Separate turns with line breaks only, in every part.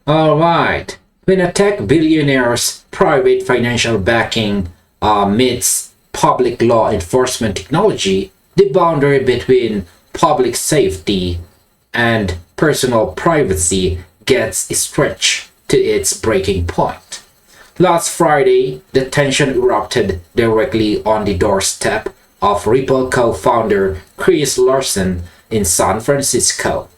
All right. When a tech billionaire's private financial backing meets public law enforcement technology, the boundary between public safety and personal privacy gets stretched to its breaking point. Last Friday, the tension erupted directly on the doorstep of Ripple co-founder Chris Larsen in San Francisco.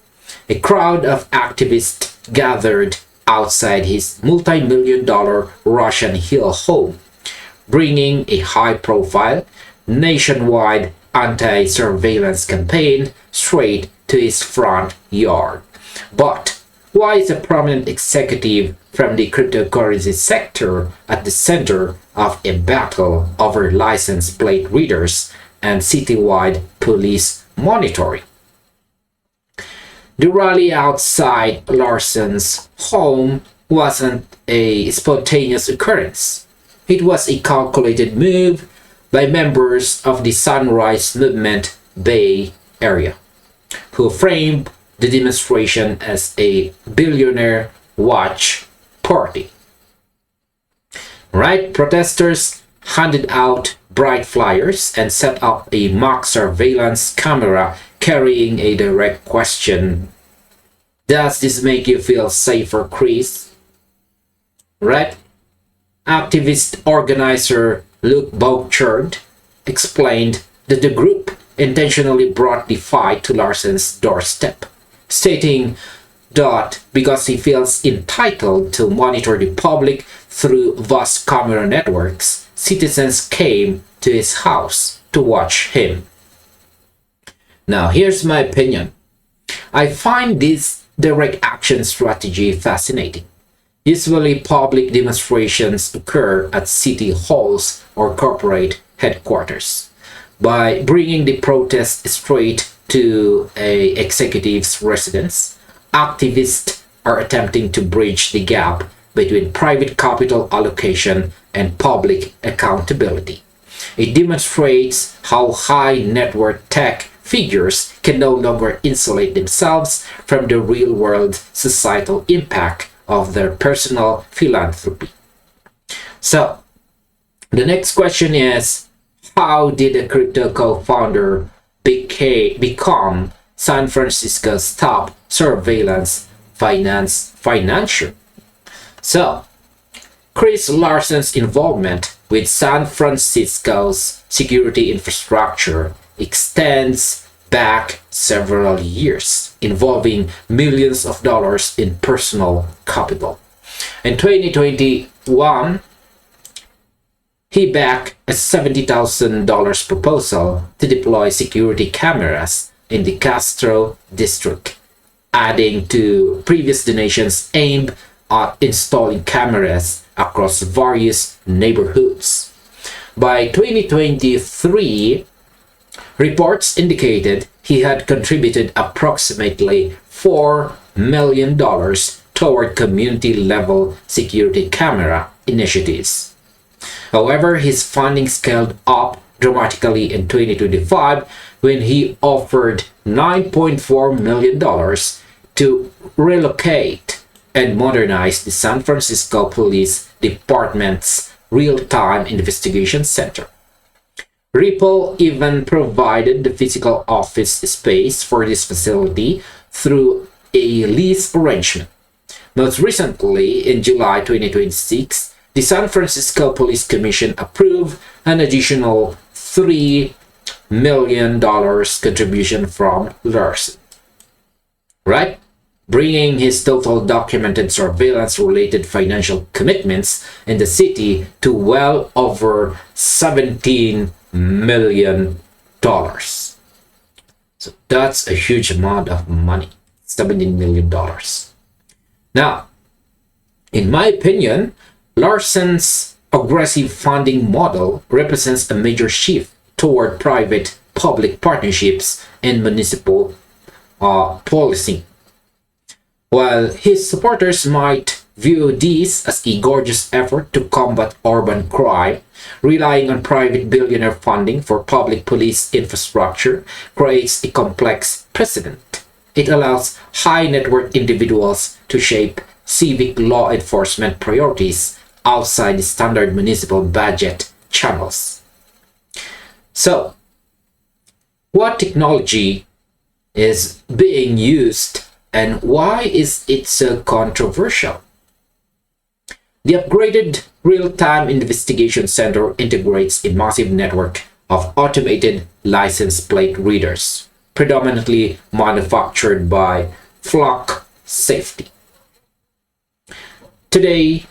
A crowd of activists gathered outside his multi-million dollar Russian Hill home, bringing a high-profile, nationwide anti-surveillance campaign straight to his front yard. But why is a prominent executive from the cryptocurrency sector at the center of a battle over license plate readers and citywide police monitoring? The rally outside Larsen's home wasn't a spontaneous occurrence. It was a calculated move by members of the Sunrise Movement Bay Area, who framed the demonstration as a billionaire watch party. Right? Protesters handed out bright flyers and set up a mock surveillance camera carrying a direct question: does this make you feel safer, Chris? Right? Activist organizer Luke Bouchard explained that the group intentionally brought the fight to Larsen's doorstep, stating that because he feels entitled to monitor the public through vast camera networks, citizens came to his house to watch him. Now, here's my opinion. I find this direct action strategy fascinating. Usually, public demonstrations occur at city halls or corporate headquarters. By bringing the protest straight to a executive's residence, activists are attempting to bridge the gap between private capital allocation and public accountability. It demonstrates how high net worth tech figures can no longer insulate themselves from the real world societal impact of their personal philanthropy. So, the next question is, how did a crypto co-founder become San Francisco's top surveillance financier? So, Chris Larsen's involvement with San Francisco's security infrastructure extends back several years, involving millions of dollars in personal capital. In 2021, he backed a $70,000 proposal to deploy security cameras in the Castro district, adding to previous donations aimed at installing cameras across various neighborhoods. By 2023, reports indicated he had contributed approximately $4 million toward community-level security camera initiatives. However, his funding scaled up dramatically in 2025 when he offered $9.4 million to relocate and modernize the San Francisco Police Department's real-time investigation center. Ripple even provided the physical office space for this facility through a lease arrangement. Most recently, in July 2026, the San Francisco Police Commission approved an additional $3 million contribution from Larsen, right? Bringing his total documented surveillance-related financial commitments in the city to well over $17 million. So that's a huge amount of money, $17 million. Now, in my opinion, Larsen's aggressive funding model represents a major shift toward private-public partnerships and municipal policing. While his supporters might view this as a gorgeous effort to combat urban crime, relying on private billionaire funding for public police infrastructure creates a complex precedent. It allows high net worth individuals to shape civic law enforcement priorities outside the standard municipal budget channels. So, what technology is being used and why is it so controversial? The upgraded real-time investigation center integrates a massive network of automated license plate readers, predominantly manufactured by Flock Safety. Today,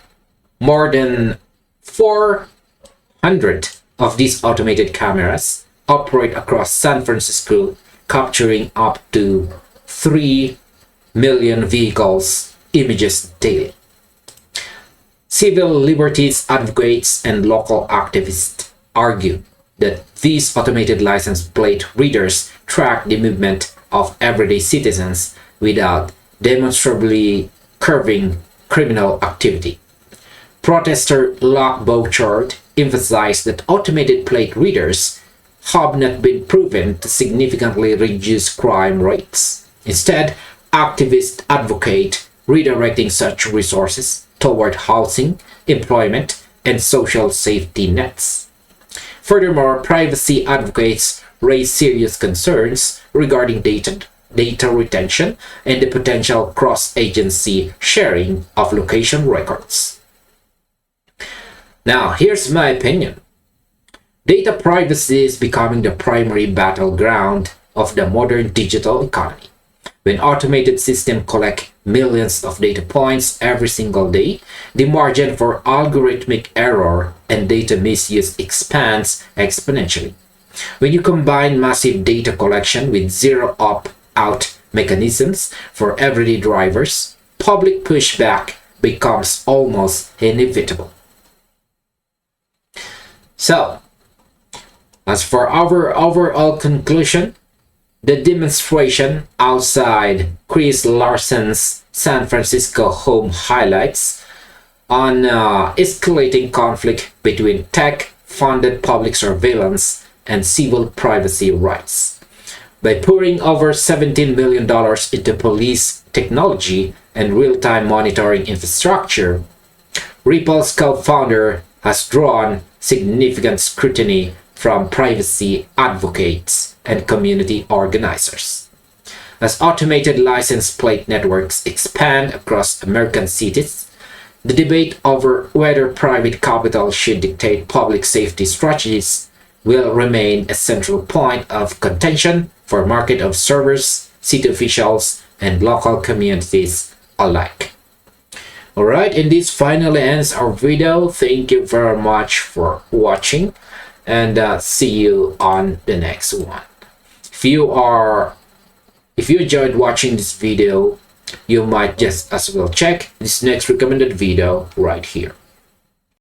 more than 400 of these automated cameras operate across San Francisco, capturing up to 3 million vehicles images daily. Civil liberties advocates and local activists argue that these automated license plate readers track the movement of everyday citizens without demonstrably curbing criminal activity. Protester Locke Bouchard emphasized that automated plate readers have not been proven to significantly reduce crime rates. Instead, activists advocate redirecting such resources toward housing, employment, and social safety nets. Furthermore, privacy advocates raise serious concerns regarding data retention and the potential cross-agency sharing of location records. Now, here's my opinion. Data privacy is becoming the primary battleground of the modern digital economy. When automated systems collect millions of data points every single day, the margin for algorithmic error and data misuse expands exponentially. When you combine massive data collection with zero opt-out mechanisms for everyday drivers, public pushback becomes almost inevitable. So, as for our overall conclusion, the demonstration outside Chris Larsen's San Francisco home highlights an escalating conflict between tech-funded public surveillance and civil privacy rights. By pouring over $17 million into police technology and real-time monitoring infrastructure, Ripple's co-founder has drawn significant scrutiny from privacy advocates and community organizers. As automated license plate networks expand across American cities, the debate over whether private capital should dictate public safety strategies will remain a central point of contention for market observers, city officials, and local communities alike. Alright, and this finally ends our video. Thank you very much for watching, and see you on the next one. If you enjoyed watching this video, you might just as well check this next recommended video right here.